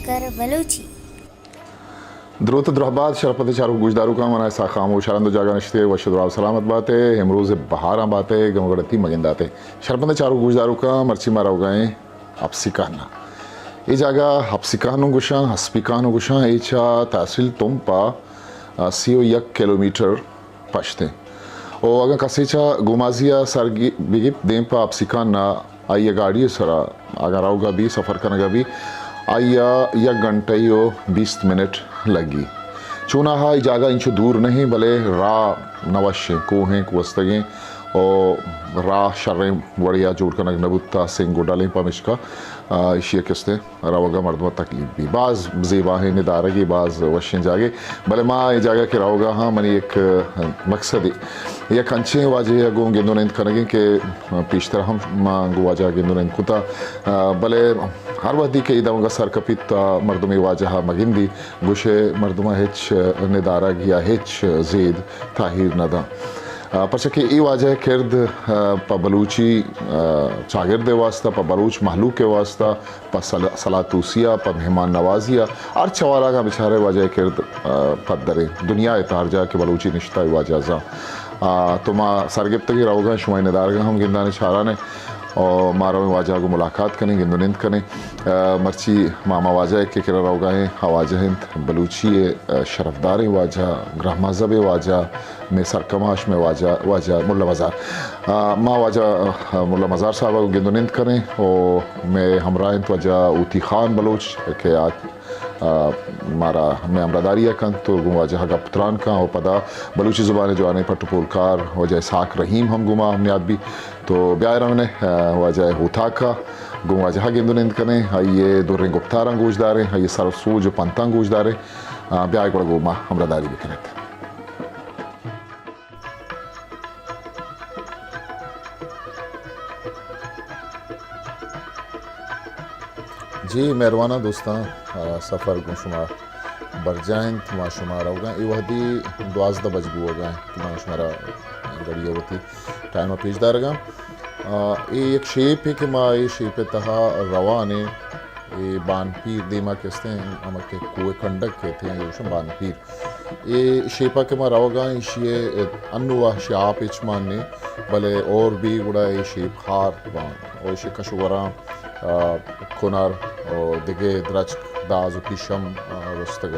कर बलूची द्रुत द्रहबाद शरपत चारू गुजदारू का मना सा खामोश शरंद जागा नश्ते वशदुरा सलामत बातें इमरोज़ बहारा बातें गमगड़ती मगिंदाते शरपत चारू गुजदारू का मर्ची मारा गए हप्सिकाना ये जागा हप्सिकानो गुशा हस्पिकानो गुशा एचा तहसील तुमपा सीओ 1 किलोमीटर पश्ते और अगर कसेचा गुमाजिया सरगी बिगिप देंपा हप्सिकाना आइए गाड़ी सरा अगर आओगा भी सफ़र करने भी आइया 1 घंटे 20 मिनट लगी चूना हा जागा इंचो दूर नहीं भले राह नवश्य कोहें कुस्तगें और राह शर्रें बढ़िया जोड़ कर नबुत्ता सिंह गोडालें पमिश्का इशिया किस्ते रावगा मर्दवा तकलीफ भी बाज़ ज़ेबा है निदारगी बाज़ वश्यं जागे भले माँ ये जागा के रावगा हाँ मनी एक मकसद है या कंचे वाजे गो गेंदोनेंद करेंगे के पिछतर हम माँ गो वाजा गेंदोनेंद कुता भले हर वदी के इदामगा सरकपित मर्दमे वाजहा मगिंदी गुशे मर्दमा हिच निदारा गिया हिच ज़ेद ताहिर नदा परचा कि ई वाजह किर्द प बलूची शागिर्द वास्ता प बलूच महलूक के वास्ता प सलातूसिया प मेहमान नवाजिया और चवाला का बेचारे वाजह किर्द पदरे दुनिया तार जा के बलूची निश्ता वाजह जा तो माँ सरगिप्त की रहोगा शुमाई निदार हम गिंदा ने छारा ने और मारा में वाजा को मुलाकात करें गिंदुनिंद करें मर्ची मामा वाजा के किरा रहोगा है हवाजा हिंद बलूची शरफदार वाजा ग्रह मजहब वाजा में सरकमाश में वाजा मुल्ला मज़ार माँ वाजा मुल्ला मज़ार साहब को गिंदुनिंद करें और मैं हमरा इंत वाजा ऊती खान बलूच के आज मारा मैं अमरादारिया कं तो गुमा जहाँ का पुत्रान का और पदा बलूची ज़ुबान जो आने पटपोलकार वजह साक रहीम हम गुमा हमने आज भी तो ब्याह ने वजह होता का गुमा जहाँ गेंदुनिंद करें ये दो रिंग गुप्तारा गोजदारे ये सरसू जो पंता गोजदारे ब्याह को गुमा अमरादारी भी करें जी मेहरबाना दोस्तां सफ़र गुशुमार बरजाइन तुमा शुमार होगा ये वहदी 12 बजबू होगा तुमा शुमारा गड़िया होती टाइम पेजदार गा ये एक शेप है कि माँ ये शेप तहा रवाने ये बानपीर देमा कहते हैं हम के कुएं कंडक कहते हैं ये बानपीर ये शेपा के माँ रवगा ये अन्नुआ शाप इचमान ने भले और भी गुड़ा ये शेप हार और ये कशुवरा खुनार और दिगे द्रच दाज किशम रस्तग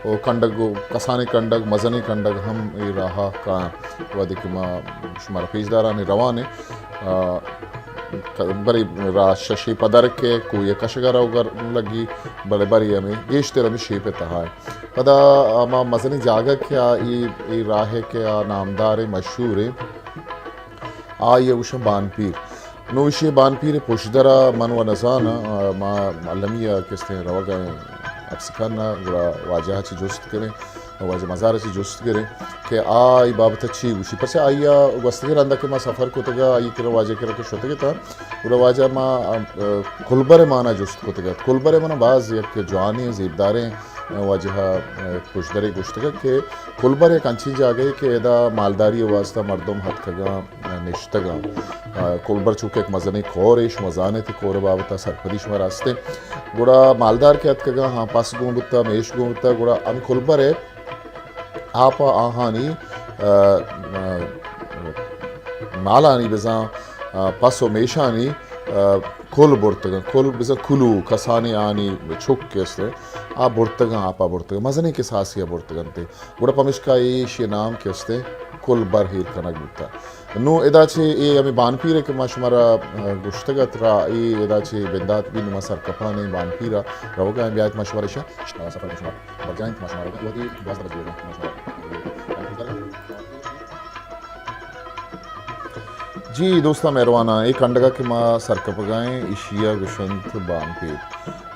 और कंडग कसाने कंडग मजनी कंडग हम ये राहा का वदिक शुमार पेजदारा ने रवाने बड़ी शशि पदर के कोई कशगर उगर लगी बड़े बड़ी हमें ये तेरा में शेप तहा है पदा माँ मजनी जागा क्या ये राह क्या नामदार मशहूर है आ ये उश बानपीर नोशे बानपीर पुशदरा मन व नजाना माँ अलमिया किस्ते रवगा अब सिखाना गुड़ा वाजह ची जुस्त करें वाज मज़ार ची जुस्त करें कि आई बाबत अच्छी उसी पर से आइया वस्तगे रंदा के माँ सफ़र को तगा आई किरा वाजे किरा के शोतगे था गुड़ा वाजा माँ कुलबरे माना जुस्त को तगा कुलबरे माना बाज एक जवानी ज़ेबदारें वाजह पुशदरे गुश्तगा के कुलबर एक अंची जागे कि एदा मालदारी वास्ता मर्दम हथ खगा निश्तगा कुलबर चूँकि एक मजनी खोर इश मजाने थे कोर बाबता सरपरीश में रास्ते गुड़ा मालदार के हथ खगा हाँ पास गोंबता मेश गोंबता गुड़ा अन कुलबर है आप आहानी मालानी बेजा पासो मेशानी खोल बोर्तगा खोल बेजा खुलू कसाने आनी छुक केस्ते आ बोर्तगा आपा बोर्तगा मजनी के सासिया बोर्तगंते गुड़ा पमिश्का ये नाम केस्ते कुल बर हीर कनक बुता नो एदाचे ये हमें बानपीर के माशुमारा गुश्तगत रा ये एदाचे बिंदात भी नुमा सर कपाने बानपीरा रवगा ब्यात माशुमारा सफर माशुमारा बजाइन माशुमारा वो दी 12 बजे माशुमारा जी दोस्ता मेहरबाना एक कंडगा के माँ सरकपगाएँ इशिया गुशंत बानपीर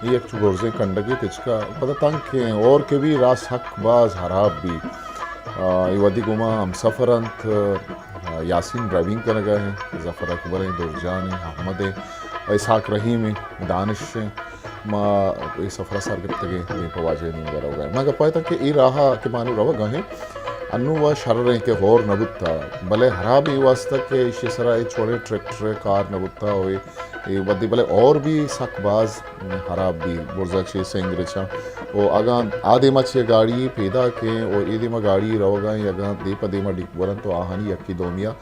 ये एक चुगोरजे कंडगे तिचका पता तंग के और के भी रास हक बाज हराब भी ये वदी गुमा हम सफ़रंत यासीन ड्राइविंग कर गए हैं जफ़र अकबर हैं दुरजान हैं अहमद हैं इसाक रहीम हैं दानिश हैं माँ ये सफ़र सर गिफ्त के पवाजे नहीं वगैरह हो गए मैं कह पाया था कि ये राह के मानो रवा गए अन्नु व शर्र के होर नबुत्ता भले हराबी वास्ता के इसी सरा छोड़े ट्रैक्टर कार नबुत्ता हुए ये वदी भले और भी सकबाज हराब भी बुर्जा छे सेंग्रेचा ओ आगा आधे मचे गाड़ी पैदा के और ईदे में गाड़ी रहोगा यगा दे पदे में डिक वरन तो आहानी यक्की दोमिया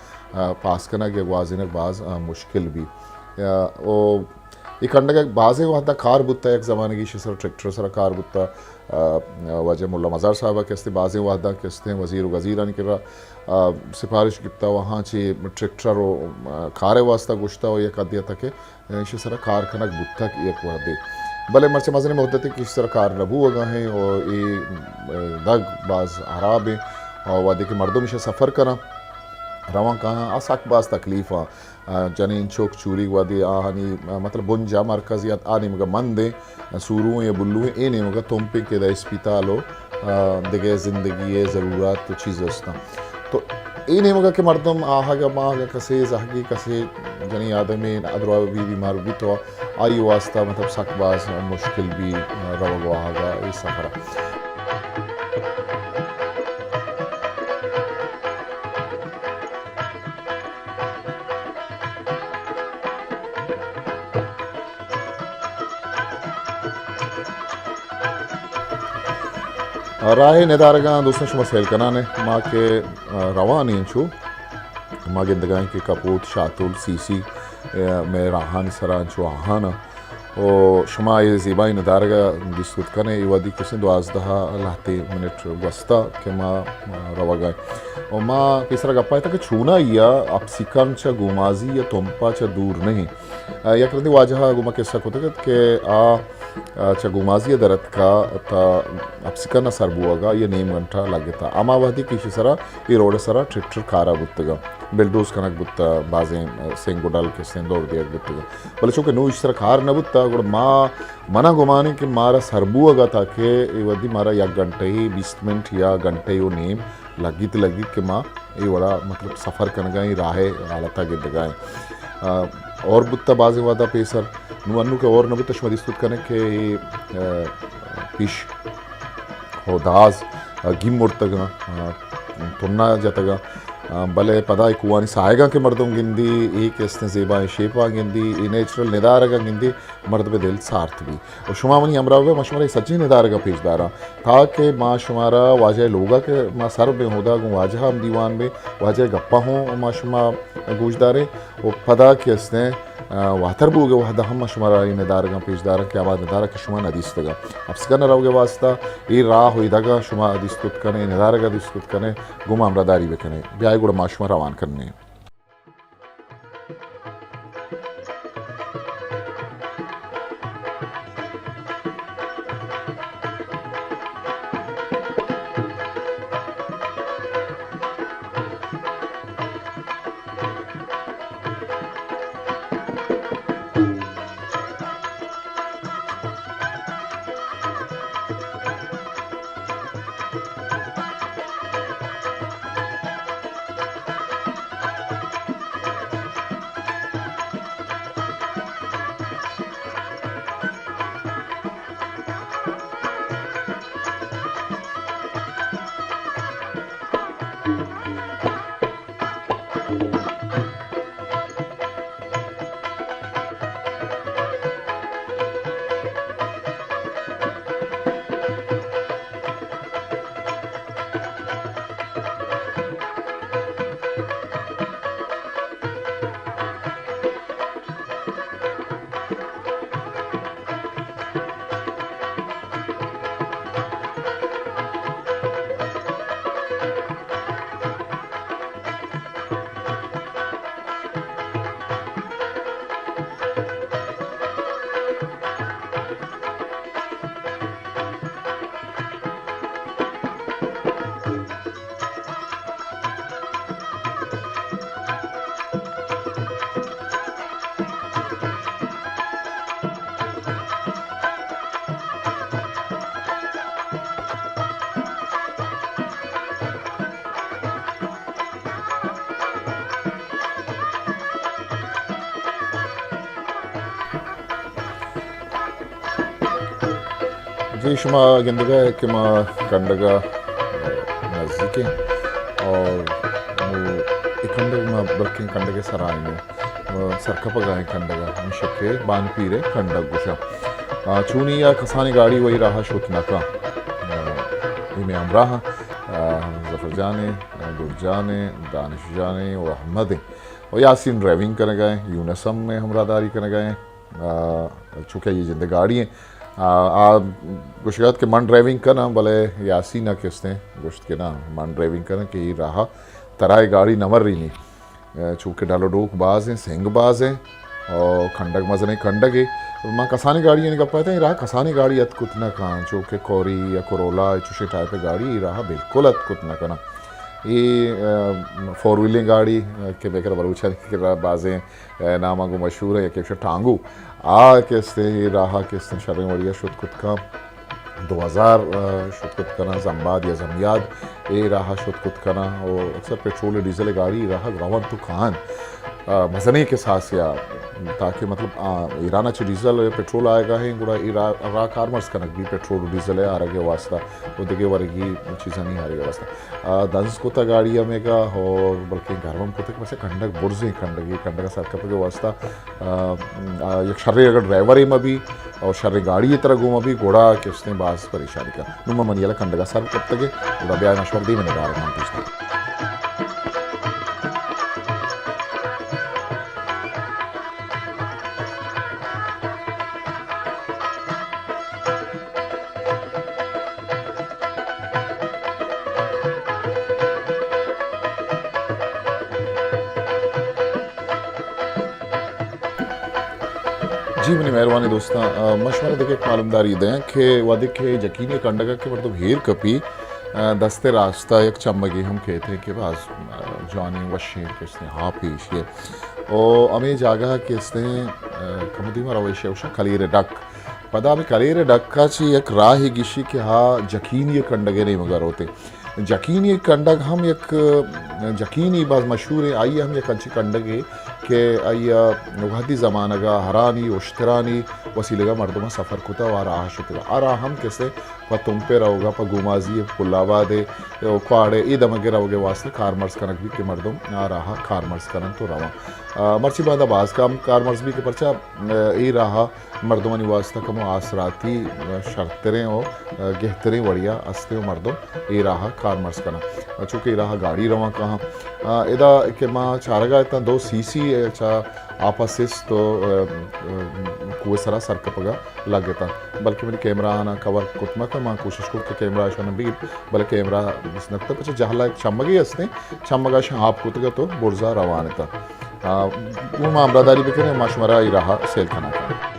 पास करना के वाजिन बाज मुश्किल भी ओ इकंड का बाजे वादा कार बुत्ता एक ज़माने की सर ट्रैक्टर सर कार बुत्ता वजह मुल्ला मज़ार साहब कहते बाजे वादा कहते वज़ीर वज़ीरान के सिफारिश किता वहाँ चे ट्रैक्टर कार वास्ता गुश्ता हो एक अदिया तक सर कार खनक बुत्ता एक वादे भले मरचे मजने में होते थे कि इस तरह कार नबू होगा हैं और ये दग बाज हराब है और वादे के मर्दों में सफ़र करा रवा कहाँ आसाक बाज तकलीफ़ा जनीन चौक चूरी वादी आहानी मतलब बुंजा मरकजियत आने मगा मंदे सूरू या बुल्लू ए ने मगा तुमपे के दा इस्पितालो दिगे ज़िंदगी ये ज़रूरत तो चीज़ होता तो ए ने मगा के मर्दम आहागा माहागा कसे जहगी कसे जनी आदमी अदरवा भी बीमार भी तो आई वास्ता मतलब सकबाज मुश्किल भी रवा आहागा इस सफरा राह निदारगा दोस्तों शुमा सेल कनाने माँ के रवानी इंचू माँ गिंदगाएं के कपूत शातुल सीसी में राहान सरांचू आहाना और शुमा ये ज़िबाई निदारगा दिस्तुत कने ये वादी किसी 12 लाते मिनट वस्ता के माँ रवा गए और माँ किस तरह गप्पा था कि छूना या अब सिकन चा गुमाजी या तुमपा चा दूर नहीं या करती वाजहा गुमा किस्सा को था कि चा गुमाजी दरत का था अब सिकन सरबुआगा ये नेम घंटा लगे था अमावादी किसी सरा ये रोड सरा ट्रैक्टर कारा बुत्तगा बिल्डोस कनक बुत्ता बाजें सेंग गुडल के सेंग दौड़ दिया बुत्तगा बोले चूँकि नू इस तरह कार न बुत्ता गुड़ माँ मना गुमाने कि मारा सरबुआगा था कि ये वदी मारा या घंटे ही 20 मिनट या घंटे यो नेम लगी तो लगी कि माँ ये बड़ा मतलब सफ़र करने गए राहे हालता गिर गए और बुत्ता बाजे वादा पेसर नुअन्नु के और नबुत्ता शुमदिस्तुत करने के पिश हो दाज गिम मुर्तगा तुमना जतगा भले पदा कुआनी सायगा के मर्दों गिंदी एक इसने ज़ेबा शेपा गिंदी नेचुरल निदारगा गिंदी मर्द पे दिल सार्थ भी और शुमावनी अमरावे मशुमारा सच्ची निदारगा पेशदारा था कि माँ शुमारा वाजह लोगा के माँ सर में होदा गु वाजह हम दीवान में वाजह गप्पा हों माँ शुमा गूजदारे और पदा के इसने वातर बुगे वहदा हम शुमारा ये निदारगा पेशदारा के आवाज़ निदारा के शुमा नदीस्तगा अब स्कन रहोगे वास्ता ये राह हुई दगा शुमा दिस्तुत कने निदारगा दिस्तुत कने गुमा अमरादारी बेकने ब्याह गुड़ माशुमा रवान करने जी शुमा गिंदगा है कि माँ कंडगा नज़दीक और इकंडग में बल्कि कंडगे सराय सरकपगाए कंडगा हम शक्के बान पीरे कंडग गुशा चूनी या कसानी गाड़ी वही रहा शुतनका इमे अमराह जफर जाने गुर जाने दानिश जाने व अहमद और यासीन ड्राइविंग करने गए यूनसम में हमरादारी करने गए चूँकि ये जिंदगी गाड़ी हैं गुशगत के मन ड्राइविंग करना भले यासी ना किसने गुश्त के ना मन ड्राइविंग करना कि ये रहा तराए गाड़ी नमर रही नहीं चूँकि डालो डोक बाज हैं सिंग बाज हैं और खंडक मजने खंडक है माँ कसानी गाड़ी नहीं कर पाते रहा कसानी गाड़ी अत कुतना कहाँ चूँकि कोरी या कोरोला चुशे टाइप की गाड़ी रहा बिल्कुल अत कुतना करना ये फोर व्हीलिंग गाड़ी के बेकर बलूचा के बाजें नामा को मशहूर है कि टांगू किस्ते रहा किस्ते शर्म वड़िया शुद्ध खुद का 2000 शुद्ध खुद करना जम्बाद या जमियाद ये रहा शुद्ध खुद करना और अक्सर पेट्रोल डीजल गाड़ी रहा ग्रावन तो खान मजने के साथ या ताकि मतलब ईराना च डीजल पेट्रोल आएगा है गुड़ा रा कारमर्स कनक भी पेट्रोल डीजल है आरगे वास्ता वो दिखे वर्गी चीज़ें नहीं हारेगा वास्ता दंस कोता गाड़िया में का और बल्कि घरवन कोते वैसे खंडक बुर्जे खंडक ये खंडक सरकप के वास्ता एक शर्रे अगर ड्राइवर है में भी और शर्रे गाड़ी की तरह घूम भी घोड़ा के उसने बास परेशानी का नुमा मनियाला खंडक सर कब तक घोड़ा ब्याह मशवर दी मैंने गार हम पूछते जी मनी मेहरबानी दोस्तां मशवरा देखे मालूमदारी दें कि वादे के यकीनी कंडगा के मतलब हेर कपी दस्ते रास्ता एक चम्मगी हम कहते हैं कि बस जानी वशे के इसने हाँ पेश है और अमे जागा के इसने कमदी में रवेश है उसे कलीरे डक पदा में कलीरे डक का ची एक राह गिशी के हाँ यकीनी कंडगे नहीं मगर होते यकीनी कंडग हम एक यकीनी बाज मशहूर है आइए हम एक अच्छी कंडग है कि आइया वहदी ज़माना का हरानी उश्तरानी वसीलेगा मर्दमा सफ़र कुता और आह शुतगा आरा हम कैसे प तुम पे रहोगा प गुमाजी पुलाबाद क्वाड़े ई दमगे रहोगे वास्ते कारमर्स कनक भी के मर्दम आ रहा कारमर्स कनक तो रवा मर्ची बादा बाज काम कारमर्स भी के परचा ई रहा मर्दमानी वास्ता कमो आसराती शर्तरें और गहतरें बढ़िया अस्ते मर्दम ई रहा कारमर्स कना चूँकि रहा गाड़ी रवा कहाँ इदा के माँ चारगा इतना 2 सीसी अच्छा आपसिस तो कुएं सरा सरकपगा लगता बल्कि मेरी कैमरा आना कवर कुतमा का माँ कोशिश को कि कैमरा आशा भी बल्कि कैमरा नकता पचे जहला एक चम्मगी असते चम्मगा आप कुतगा तो बुर्जा रवान था वो मामलादारी भी करें माशमरा ही रहा सेल खाना का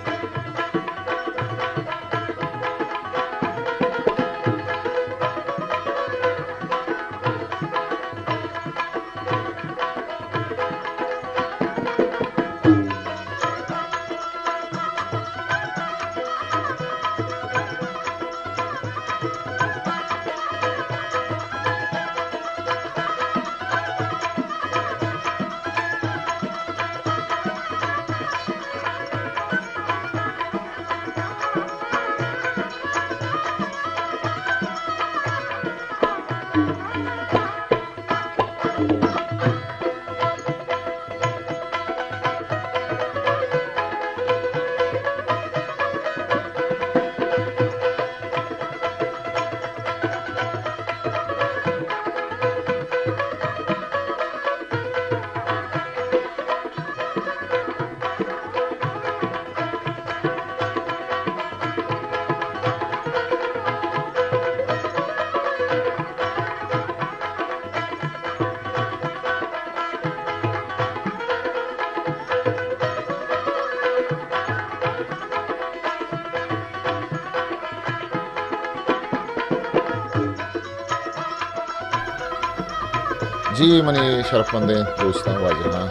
जी मनी शरफमंदे दोस्तां वाजना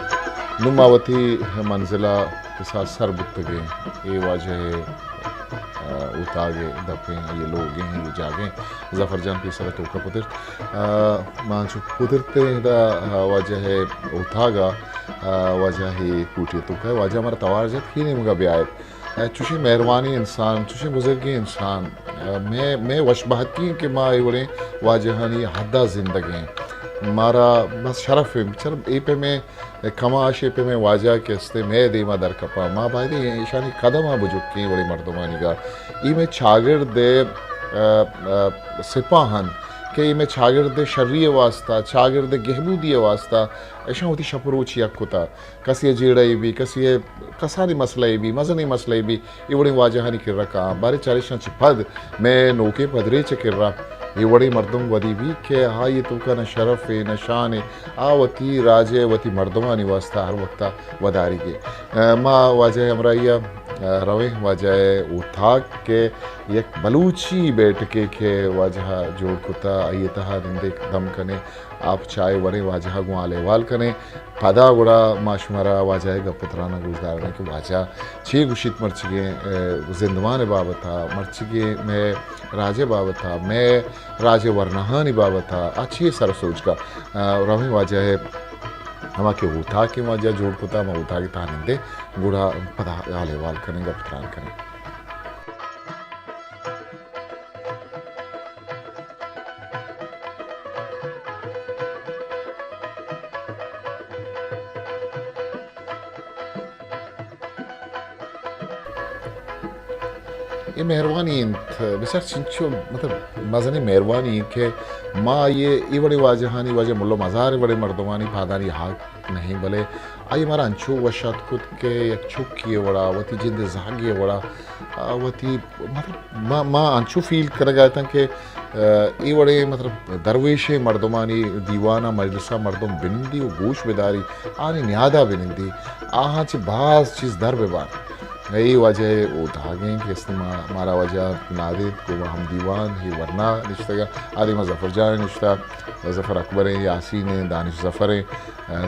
नुमावती मंजिला के साथ सर बुतगे ये वाजह उतागे दफे ये लोग हैं ये जागे जफर जान की सरत उका पुत्र मांचो पुत्रते दा वाजह उतागा वाजह है कूटी तो का वाजह हमारा तवारजत ही नहीं मुगा ब्याह चुशी मेहरबानी इंसान चुशी बुजुर्गी इंसान मैं वशबहती के माँ ये वाजहानी हद्दा जिंदगी मारा बस शरफ शरफ ए पे में कमाश ए पे में वाजा के हस्ते मैं देमा दर कपा माँ भाई दे ईशानी कदम आ बुजुकी बड़ी मर्दमानी का ई में छागिर दे सिपाहन के ई में छागिर दे शर्रिय वास्ता छागिर दे गहबूदी वास्ता ऐसा होती शपरोची अक्कुता कसी जेड़ई भी कसी कसानी मसलाई भी मजनी मसलाई भी ये बड़ी वाजहानी किर रखा बारे चारिशा चिपद मैं नोके पदरे चकिर रहा ये बड़ी मर्दम वदी भी के हाँ ये तो का न शरफ है न शान है आवती राजे वती मर्दमानी वास्ता हर वक्ता वदारी के माँ वाजह हमरा या रवे वाजह उठाक के एक बलूची बैठ के वाजह जोड़ कुता ये तहा निंदे दम कने आप चाय वरे वाजह गुआले वाल कने पदा गुड़ा माशमरा वाजह गपतराना गुजदारने के वाजह छे गुशित मर्चिगे जिंदवान बाबता मर्चिगे मैं राजे बाबता मैं राजे वरनहानी बाबता अच्छी सर सोच का रवे वाजह हमा के उठा के वाजह जोड़ कुता मैं उठा के तानिंदे गुड़ा पदा आले वाल कने गपतरान कने ये मेहरबानी बेसर चिंचो मतलब मज़नी मेहरबानी के माँ ये बड़े वाजहानी वाजे मुल्लो मज़ार बड़े मर्दमानी फादानी हाक नहीं भले आई हमारा अंचो वशात खुद के एक चुक किए बड़ा वती जिंद जागिए बड़ा वती मतलब माँ अंचो फील कर गया था कि ये बड़े मतलब दरवेश मर्दमानी दीवाना मजलिसा मर्दम बिनदी व गोश बेदारी आने न्यादा बिनदी आहाँ ची बाज चीज़ दर बेबार यही वजह वो धागे कि इसमें मारा वजह नादिद को हम दीवान ही वरना निश्ता आदिमा ज़फ़र जान निश्ता ज़फ़र अकबर यासीन दानिश ज़फ़र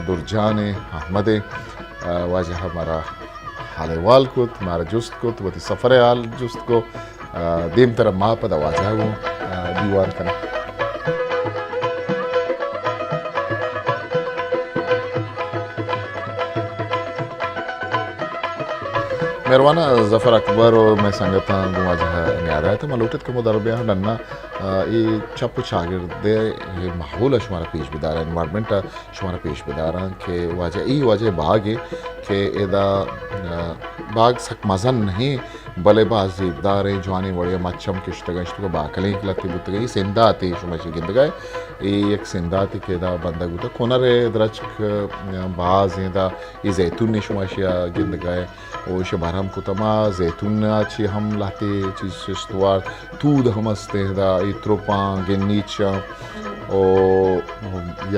दुरजान अहमद वजह हमारा हाल वाल को तुम्हारा जुस्त को तो सफ़र हाल जुस्त को देम तरह माँ पदा वजह वो दीवान करना मेहरबाना ज़फ़र अकबर और मैं संगता गुआ जहाँ न्यादा है तो मैं लौटत के मुदरबिया डन्ना ये चप शागिर्दे ये माहौल शुमारा पेश बिदार एनवायरनमेंट शुमारा पेश बिदार के वजह ई वजह बाग है कि एदा बाग सक मज़न नहीं भले बाज ज़ेबदार है जवानी बड़े मच्छम किश्तगा इश्तगा बाकले लती बुत गई सिंधा आती शुमाशी गिंद गए ये एक सिंधा आती के दा बंदा गुता कोनरे द्रचक बाज दा ये जैतून ने शुमाशिया गिंद गए और इसे बारहम कुतमा जैतून अच्छी हम लाते चीज़ इस्तवार दूध हम अस्ते दा इत्रोपा गिन्नीचा और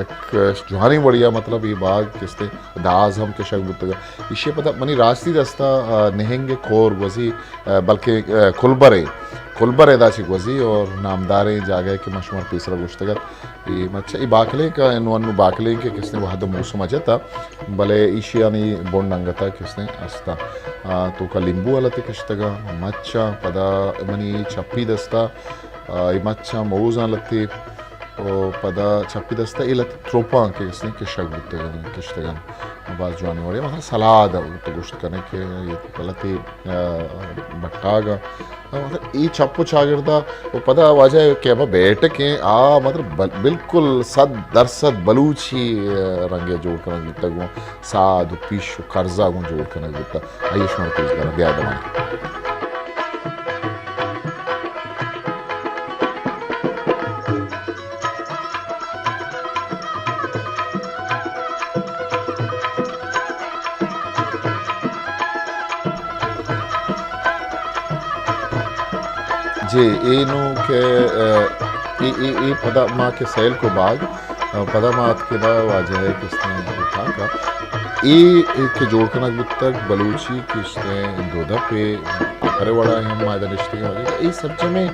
एक जुहानी बढ़िया मतलब ये बाग किसते दाज हम के शक बुतगा इसे पता मनी रास्ती रास्ता नहेंगे खोर वजी बल्कि खुलबरे दाची वजी और नामदारे जागे के मशमूर तीसरा गुश्तगत ये मच्छा ये बाकले का इनवन बाकले के किसने वहाँ तो मौसम अजता भले ईशियानी बोंड अंगता किसने अस्ता तो का लिंबू वाला ते किश्तगा मच्छा पदा मनी चप्पी दस्ता ये मच्छा मऊज़ा लगती और पदा चप्पी दस्ता ये लगती ट्रोपा के किसने किशक बुतगन किश्तगन बाज जवानी वाले मतलब सलाद तो गुश्त करने के ये गलती बट्टागा मतलब ये चप्पू चागिरदा वो पता वजह के अब बैठ के मतलब बिल्कुल 100% बलूची रंगे जोड़ कर गिरता गो साद पीश कर्जा गो जोड़ कर गिरता आयुष में तेज कर गया दमानी जी एनु के ये पदा माँ के सैल को बाग पदा मात के दा वाजह है किसने उठा का ये के जोड़ करना तक बलूची किसने दोदा पे करे वड़ा हम मायदा रिश्ते के वाले ये सब में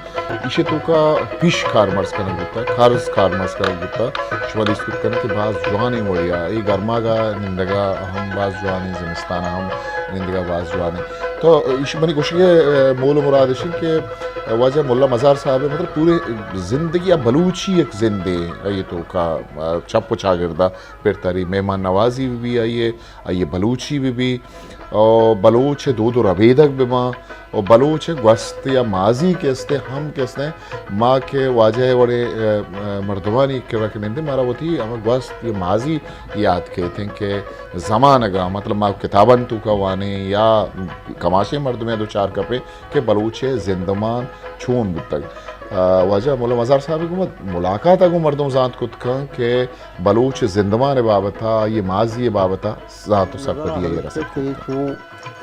इसे तो का पिश खारमर्स करना होता खारस खारमर्स करना होता शुमाली इसको करने के बाद जुआनी वड़िया ये गर्मा का निंदगा हम बाज जुआनी ज़िमिस्तान हम निंदगा बाज जुआनी तो इस बनी कुछ के मोल मुराद के वजह मुल्ला मज़ार साहब मतलब पूरे ज़िंदगी या बलूची एक जिंदे ये तो का चप चागिरदा फिर तारी मेहमान नवाजी भी आई है ये बलूची भी और बलूच दूध रबीदक बिमा और बलूच गस्त या माजी केस्ते हम केस्ते माँ के वाजह वड़े मर्दवानी के रखने मारा वो थी हमें गस्त ये माजी याद के थे कि ज़मानगा मतलब माँ किताबन तू का वाने या कमाशे मर्द में दो चार कपे के बलूचे जिंदमान छून तक वजह मौला मज़ार साहब को मुलाकात अगो मर्दों ज़ात कुत के बलूच जिंदमान बाबता ये माजी बाबता ज़ात सब दिया ये रस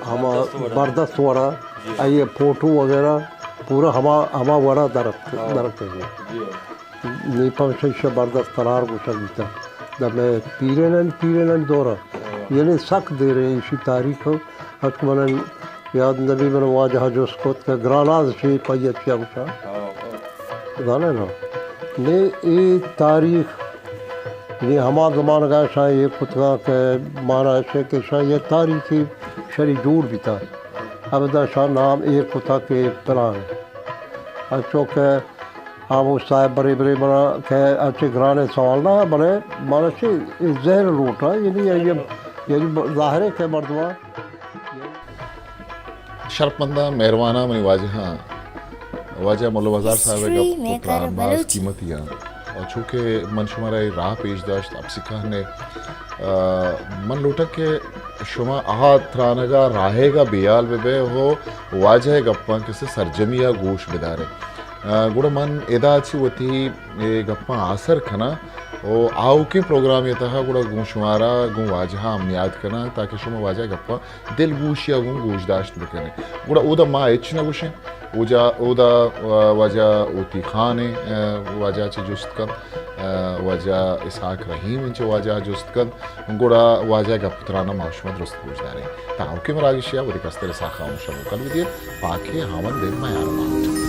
हम बर्दाश्त वड़ा ये फोटो वगैरह पूरा हमा वड़ा दरख्त है नीपम से बर्दाश्त करार गुजरता जब मैं पीरे दौरा यानी सक दे रहे इसी तारीख हक मन याद नबी मन वाजह जो उसको ग्रानाज से पैया उठा गाना ना ने ये तारीख ये हमा ज़मान का ऐसा ये खुदा के माना ऐसे कि शायद ये तारीखी शरी जोड़ भी था अब शाह नाम एक खुदा के प्लान अच्छो के हम उस साहब बड़े बड़े बना के अच्छे घराने सवाल ना बने माना से जहर लूटा ये ज़ाहिर है के मर्दवा शर्पमंदा मेहरबाना मनी वाजह मौला मज़ार साहब का बाज़ कीमतियाँ और चूँकि मन शुमारा राह पेश दाश्त अब सिखा ने मन लुटक के शुमा आहा थरानगा राहेगा बियाल बेबे हो वाजह गप्पा किसे सरजमिया गोश बिदारे गुड़ मन एदा अच्छी होती ये गप्पा आसर खना और आओ के प्रोग्राम ये था गुड़ा गूँ शुमारा गूँ वाजह हम याद करना ताकि शुमा वाजह गप्पा दिल गूश या गूँ गोशदाश्त बकने गुड़ा उदा माँ इच न गुशे उदा वजह उती खान वजह चे जुस्त कर वजह इसहाक रहीम इंचे वजह जुस्त कर गुड़ा वजह का पुत्राना माशुमा दुरुस्त पूछता रहे ताऊ के मरागिशिया वो दिकस्ते साखा मुशम्मल कर दिए पाके हावन दिन में यार